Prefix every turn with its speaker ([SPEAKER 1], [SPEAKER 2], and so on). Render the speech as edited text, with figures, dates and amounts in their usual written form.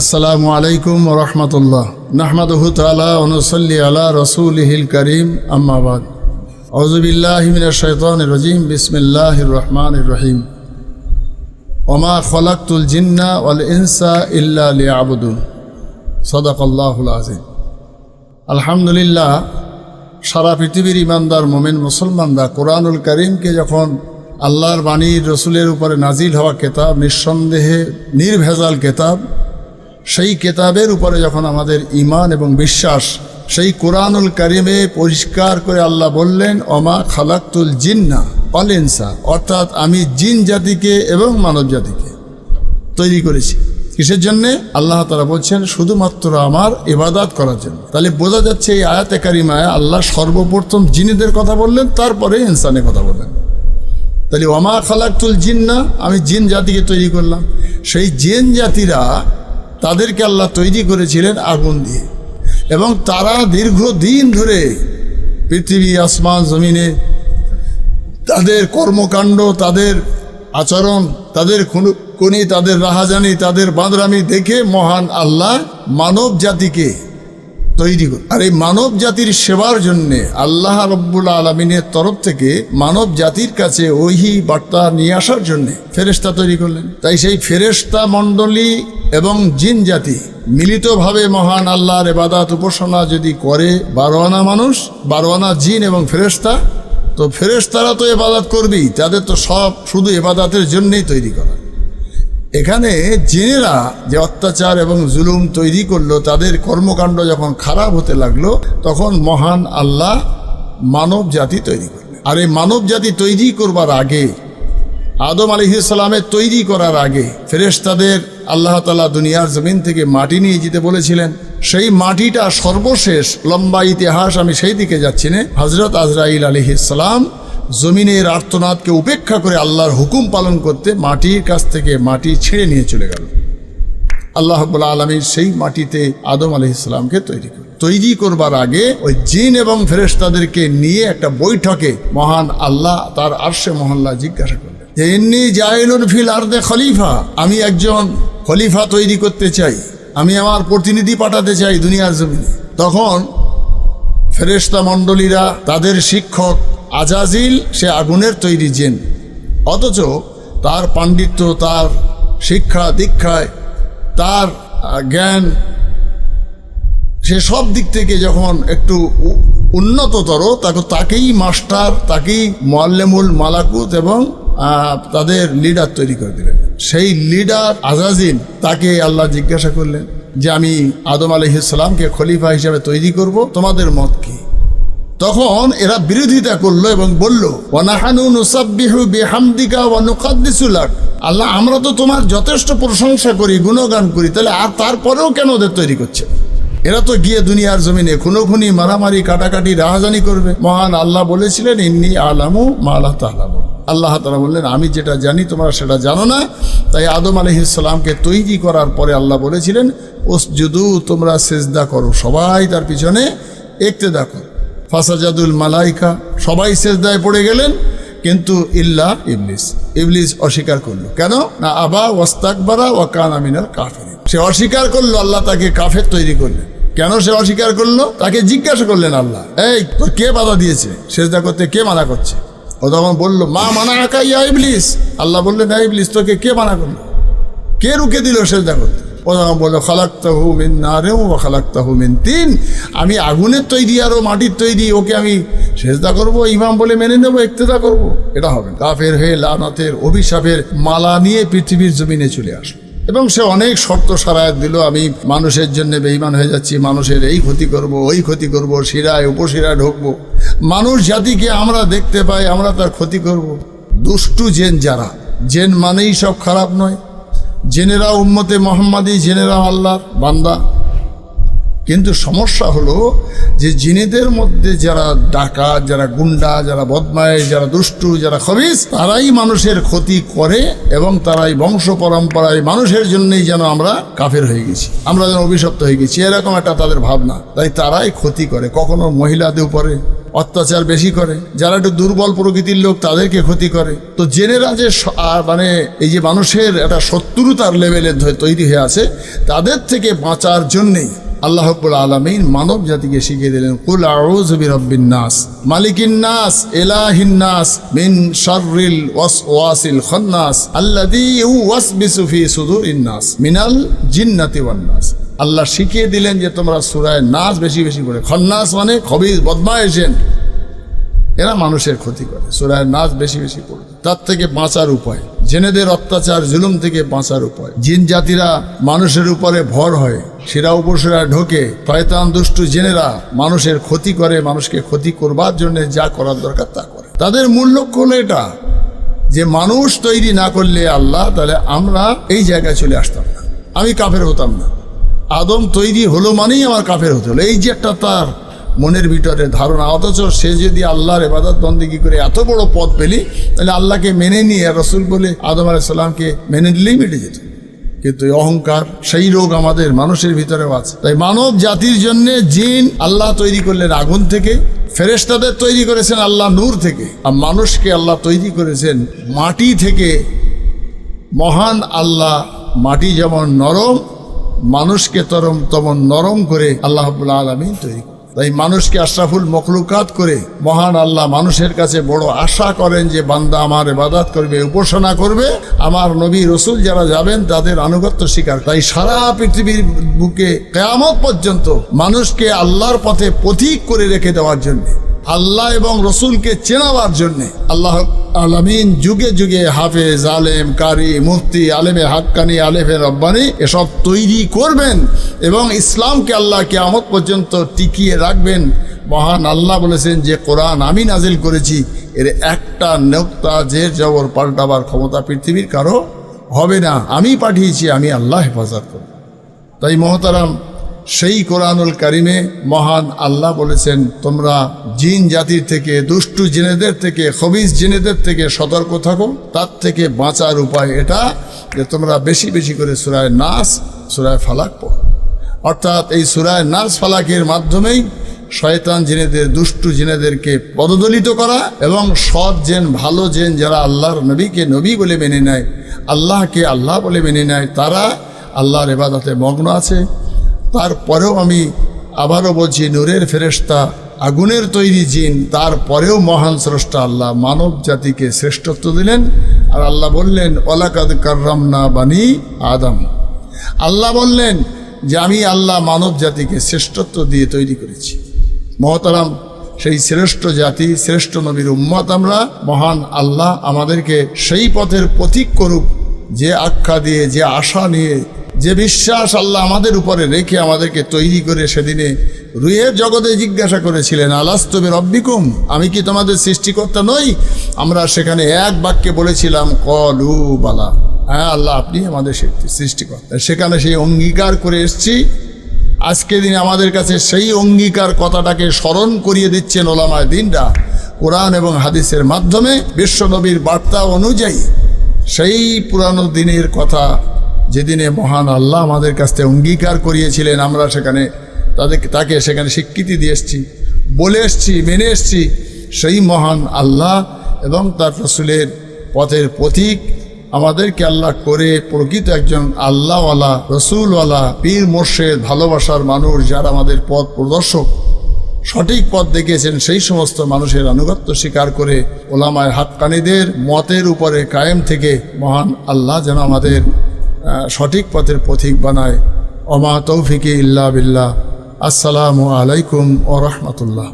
[SPEAKER 1] আসসালামু আলাইকুম ওয়া রাহমাতুল্লাহ। নাহমাদুহু তাআলা ওয়া নুসাল্লি আলা রাসূলিহিল কারীম, আম্মা বাদ। আউযু বিল্লাহি মিনাশ শাইতানির রাজীম। বিসমিল্লাহির রহমানির রহিম। ওয়া মা খালাকতুল জিন্না ওয়াল ইনসা ইল্লা লিয়াবুদুন। সাদাকাল্লাহুল আযীম। আলহামদুলিল্লাহ, সারা পৃথিবীর ইমানদার মুমিন মুসলমানরা কোরআনুল কারীমকে যখন আল্লাহর বাণীর রসুলের উপরে নাজিল হওয়া কেতাব, নিঃসন্দেহে নির্ভেজাল কেতাব, সেই কেতাবের উপরে যখন আমাদের ঈমান এবং বিশ্বাস, সেই কোরআনুল কারীমে পরিষ্কার করে আল্লাহ বললেন, ওমা খালাকতুল জিন্না ওয়াল ইনসা, অর্থাৎ আমি জিন জাতিকে এবং মানব জাতিকে তৈরি করেছি। কিসের জন্যে? আল্লাহ তাআলা বলছেন শুধুমাত্র আমার ইবাদত করার জন্য। তাহলে বোঝা যাচ্ছে এই আয়াতে কারিমায় আল্লাহ সর্বপ্রথম জিনেদের কথা বললেন, তারপরে ইনসানের কথা বললেন। তাহলে ওমা খালাকতুল জিন্না, আমি জিন জাতিকে তৈরি করলাম। সেই জিন জাতিরা, তাদেরকে আল্লাহ তৈরি করেছিলেন আগুন দিয়ে, এবং তারা দীর্ঘদিন ধরে পৃথিবী আসমান জমিনে তাদের কর্মকাণ্ড, তাদের আচরণ, তাদের খুনি, তাদের রাহাজানি, তাদের বাঁদরামি দেখে মহান আল্লাহ মানব জাতিকে তৈরি করে। আর এই মানব জাতির সেবার জন্যে আল্লাহ রব্বুল আলামিনের তরফ থেকে মানব জাতির কাছে ওহী বার্তা নিয়ে আসার জন্যে ফেরেশতা তৈরি করলেন। তাই সেই ফেরেশতা মণ্ডলী এবং জিন জাতি মিলিতভাবে মহান আল্লাহর ইবাদত উপাসনা যদি করে 12 আনা মানুষ, 12 আনা জিন এবং ফেরেশতা, তো ফেরেশতারা তো ইবাদত করবেই, তাদের তো সব শুধু ইবাদতের জন্যই তৈরি করা। এখানে জিনেরা যে অত্যাচার এবং জুলুম তৈরি করলো, তাদের কর্মকাণ্ড যখন খারাপ হতে লাগলো, তখন মহান আল্লাহ মানব জাতি তৈরি করলেন। আর এই মানব জাতি তৈরি করবার আগে, আদম আলাইহিস সালামের তৈরি করার আগে, ফেরেশতাদের আল্লাহ তাআলা দুনিয়ার জমিন থেকে মাটি নিয়ে যেতে বলেছিলেন। সেই মাটিটা সর্বশেষ, লম্বা ইতিহাস, আমি সেই দিকে যাচ্ছি না। হযরত আজরাইল আলাইহিস সালাম জমিনের আর্তনাদকে উপেক্ষা করে আল্লাহর হুকুম পালন করতে মাটির কাছ থেকে মাটি ছিঁড়ে নিয়ে চলে গেল। আল্লাহ রাব্বুল আলামিন সেই মাটিতে আদম আলাইহিস সালামকে তৈরি করবার আগে ওই জিন এবং ফেরেশতাদেরকে নিয়ে একটা বৈঠকে মহান আল্লাহ তার আরশে মহল্লা জিজ্ঞাসা করলেন যে, ইন্নী জাইলুন ফিল আরদে খলিফা, আমি একজন খলিফা তৈরি করতে চাই, আমি আমার প্রতিনিধি পাঠাতে চাই দুনিয়ার জমিনে। তখন ফেরেশতা মণ্ডলীরা, তাদের শিক্ষক আজাজিল, সে আগুনের তৈরি জিন, অথচ তার পাণ্ডিত্য, তার শিক্ষা দীক্ষায়, তার জ্ঞান, সে সব দিক থেকে যখন একটু উন্নততর, তাকেই মাস্টার, তাকেই মুআল্লিমুল মালাকুত এবং তাদের লিডার তৈরি করে দিলেন। সেই লিডার আজাজিল, তাকে আল্লাহ জিজ্ঞাসা করলেন যে, আমি আদম আলাইহিস সালামকে খলিফা হিসেবে তৈরি করব, তোমাদের মত কি? তখন এরা বিরোধিতা করলো এবং বলল, ওয়ানাহানু নুসাব্বিহু বিহামদিকা ওয়া নুকাদ্দিসু লাক, আল্লাহ আমরা তো তোমার যথেষ্ট প্রশংসা করি, গুণগান করি, তাহলে আর তারপরেও কেন ওদের তৈরি করছে? এরা তো গিয়ে দুনিয়ার জমিনে খুনোখুনি, মারামারি, কাটাকাটি, রাহাজানি করবে। মহান আল্লাহ বলেছিলেন, ইন্নী আলামু মা লা তা'লামুন। আল্লাহ তাআলা বললেন, আমি যেটা জানি তোমরা সেটা জানো না। তাই আদম আলাইহিস সালামকে তৈরি করার পরে আল্লাহ বলেছিলেন, উসজুদু, তোমরা সিজদা করো, সবাই তার পিছনে ইক্তেদা করো। ফাসাজাদুল মালাইকা, সবাই সিজদায় পড়ে গেলেন, কিন্তু ইল্লা ইবলিস, ইবলিস অস্বীকার করলো। কেন? না আবা ওয়াস্তাকবারা ওয়া কানা মিনাল কাফিরিন, সে অস্বীকার করলো। আল্লাহ তাকে কাফের তৈরি করলেন। কেন সে অস্বীকার করলো? তাকে জিজ্ঞাসা করলেন আল্লাহ, এই তোর কে বাধা দিয়েছে সিজদা করতে, কে মানা করছে? ও তখন বললো, মা মানাকা ইয়া ইবলিস। আল্লাহ বললেন, হ্যাঁ ইবলিস, তোকে কে মানা করলো, কে রুকে দিল সিজদা করতে? ও তখন বললো, খালাকতাহু মিন নারিন ওয়া খালাকতাহু মিন তিন, আমি আগুনের তৈরি আর ও মাটির তৈরি, ওকে আমি সিজদা করবো, ইমাম বলে মেনে নেবো, ইক্তেদা করবো? এটা হবে না। কাফের হয়ে লানতের অভিশাপের মালা নিয়ে পৃথিবীর জমিনে চলে আসলো, এবং সে অনেক শর্ত সারায়াত দিল। আমি মানুষের জন্য বেঈমান হয়ে যাচ্ছি, মানুষের এই ক্ষতি করব, ওই ক্ষতি করব, শিরায় উপশিরায় ঢুকবো, মানুষ জাতিকে আমরা দেখতে পাই, আমরা তার ক্ষতি করব। দুষ্টু জেন যারা, জেন মানেই সব খারাপ নয়, জেনেরা উম্মতে মুহাম্মাদি, জেনেরা আল্লাহর বান্দা। কিন্তু সমস্যা হলো যে জিনেদের মধ্যে যারা ডাকাত, যারা গুন্ডা, যারা বদমাইশ, যারা দুষ্টু, যারা খবিস, তারাই মানুষের ক্ষতি করে, এবং তারাই বংশ পরম্পরায় মানুষের জন্যই যেন আমরা কাফের হয়ে গেছি, আমরা যেন অভিশপ্ত হয়ে গেছি, এরকম একটা তাদের ভাবনা। তাই তারাই ক্ষতি করে, কখনো মহিলাদের উপরে, অত্যাচার বেশি করে, যারা একটু দুর্বল প্রকৃতির লোক তাদেরকে ক্ষতি করে। তো জেনেরা যে মানে এই যে মানুষের একটা শত্রুতার লেভেলে তৈরি হয়ে আছে, তাদের থেকে বাঁচার জন্যেই আল্লাহ রাব্বুল আলামিন মানব জাতিকে শিখিয়ে দিলেন, কুল আউযু বিরাব্বিন নাস মালিকিন নাস ইলাহিন নাস মিন শাররিল ওয়াসওয়াসিল খান্নাস আল্লাযী ইউওয়াসবিসু ফি সুদুরিন নাস মিনাল জিন্নাতি ওয়ান নাস। আল্লাহ শিখিয়ে দিলেন যে তোমরা সূরা নাস বেশি বেশি করে, খান্নাস মানে খবিস বদমায়েশ, এরা মানুষের ক্ষতি করে, সূরা নাস বেশি বেশি পড়বে। তার থেকে বাঁচার উপায়, জেনেদের অত্যাচার জুলুম থেকে বাঁচার উপায়। জিন জাতিরা মানুষের উপরে ভর হয়, সেরা উপসেরা ঢোকে, শয়তান দুষ্টু জেনেরা মানুষের ক্ষতি করে, মানুষকে ক্ষতি করবার জন্য যা করার দরকার তা করে। তাদের মূল লক্ষ্য হলো এটা যে মানুষ তৈরি না করলে আল্লাহ, তাহলে আমরা এই জায়গায় চলে আসতাম না, আমি কাফের হতাম না। আদম তৈরি হলো মানেই আমার কাফের হতে হলো, এই যে একটা তার মনের ভিতরে ধারণা। অথচ সে যদি আল্লাহর ইবাদত বন্দেগী করে এত বড় পদ পেলি, তাহলে আল্লাহকে মেনে নিয়ে রসুল বলে আদম আলাইহিস সালামকে মেনে নিলেই মিটে যেত। কিন্তু অহংকার, সেই রোগ আমাদের মানুষের ভিতরেও আছে। তাই মানব জাতির জন্য জিন আল্লাহ তৈরি করলেন আগুন থেকে, ফেরেশতাদের তৈরি করেছেন আল্লাহ নূর থেকে, আর মানুষকে আল্লাহ তৈরি করেছেন মাটি থেকে। মহান আল্লাহ মাটি যেমন নরম, মানুষকে তেমন নরম করে আল্লাহ রাব্বুল আলামিন তৈরি। তাই মানুষকে আশরাফুল মখলুকাত করে মহান আল্লাহ মানুষের কাছে বড় আশা করেন যে বান্দা আমার ইবাদত করবে, উপাসনা করবে, আমার নবী রসুল যারা যাবেন তাদের আনুগত্য স্বীকার। তাই সারা পৃথিবীর বুকে কিয়ামত পর্যন্ত মানুষকে আল্লাহর পথে পথিক করে রেখে দেওয়ার জন্য, আল্লাহ এবং রসুলকে চেনাবার জন্যে আল্লাহ আলামিন যুগে যুগে হাফেজ, আলেম, কারি, মুফতি, আলেমে হাক্কানি, আলেমে রব্বানি এসব তৈরি করবেন এবং ইসলামকে আল্লাহ কিয়ামত পর্যন্ত টিকিয়ে রাখবেন। মহান আল্লাহ বলেছেন যে কোরআন আমি নাজিল করেছি, এর একটা নোক্তা জের জবর পাল্টাবার ক্ষমতা পৃথিবীর কারো হবে না, আমি পাঠিয়েছি, আমি আল্লাহ হেফাজত করব। তাই মহতারাম, সেই কোরআনুল কারিমে মহান আল্লাহ বলেছেন, তোমরা জিন জাতির থেকে, দুষ্টু জিনেদের থেকে, খবিস জিনেদের থেকে সতর্ক থাকো। তার থেকে বাঁচার উপায় এটা যে তোমরা বেশি বেশি করে সূরা নাস, সূরা ফালাক পড়ো। অর্থাৎ এই সূরা নাস ফালাকের মাধ্যমেই শয়তান জিনেদের, দুষ্টু জিনেদেরকে পদদলিত করা এবং সৎ জেন, ভালো জেন যারা আল্লাহর নবীকে নবী বলে মেনে নেয়, আল্লাহকে আল্লাহ বলে মেনে নেয়, তারা আল্লাহর ইবাদতে মগ্ন আছে। তারপরেও আমি আবারও বলছি, নূরের ফেরেশতা, আগুনের তৈরি জিন, তারপরেও মহান স্রষ্টা আল্লাহ মানব জাতিকে শ্রেষ্ঠত্ব দিলেন। আর আল্লাহ বললেন, ওয়ালাকাদ কাররামনা বানি আদম। আল্লাহ বললেন যে আমি আল্লাহ মানব জাতিকে শ্রেষ্ঠত্ব দিয়ে তৈরি করেছি। মহতারাম, সেই শ্রেষ্ঠ জাতি, শ্রেষ্ঠ নবীর উম্মত আমরা। মহান আল্লাহ আমাদেরকে সেই পথের পথিক করুক, যে আখ্যা দিয়ে, যে আশা নিয়ে, যে বিশ্বাস আল্লাহ আমাদের উপরে রেখে আমাদেরকে তৈরি করে সেদিনে রুহের জগতে জিজ্ঞাসা করেছিলেন, আলাস্তু বিরব্বিকুম, আমি কি তোমাদের সৃষ্টিকর্তা নই? আমরা সেখানে এক বাক্যে বলেছিলাম, কলু বালা, হ্যাঁ আল্লাহ আপনি আমাদের সৃষ্টিকর্তা। সেখানে সেই অঙ্গীকার করে এসেছি। আজকে দিনে আমাদের কাছে সেই অঙ্গীকার কথাটাকে স্মরণ করিয়ে দিচ্ছেন ওলামায়ে দ্বীনরা কোরআন এবং হাদিসের মাধ্যমে। বিশ্বনবীর বার্তা অনুযায়ী সেই পুরানো দিনের কথা, যেদিনে মহান আল্লাহ আমাদের কাছ থেকে অঙ্গীকার করিয়েছিলেন, আমরা সেখানে তাকে সেখানে স্বীকৃতি দিয়ে এসছি, বলে এসছি, মেনে এসছি। সেই মহান আল্লাহ এবং তার রাসূলের পথের পথিক আমাদেরকে আল্লাহ করে প্রকৃত একজন আল্লাহওয়ালা, রসুলওয়ালা, পীর মোর্শেদ, ভালোবাসার মানুষ, যারা আমাদের পথ প্রদর্শক, সঠিক পথ দেখিয়েছেন, সেই সমস্ত মানুষের আনুগত্য স্বীকার করে ওলামায়ে হাক্কানীদের মতের উপরে কায়েম থেকে মহান আল্লাহ যেন আমাদের সঠিক পথের পথিক বানায়। ওমা তৌফিকি ইল্লা বিল্লাহ। আসসালামু আলাইকুম ওয়া রাহমাতুল্লাহ।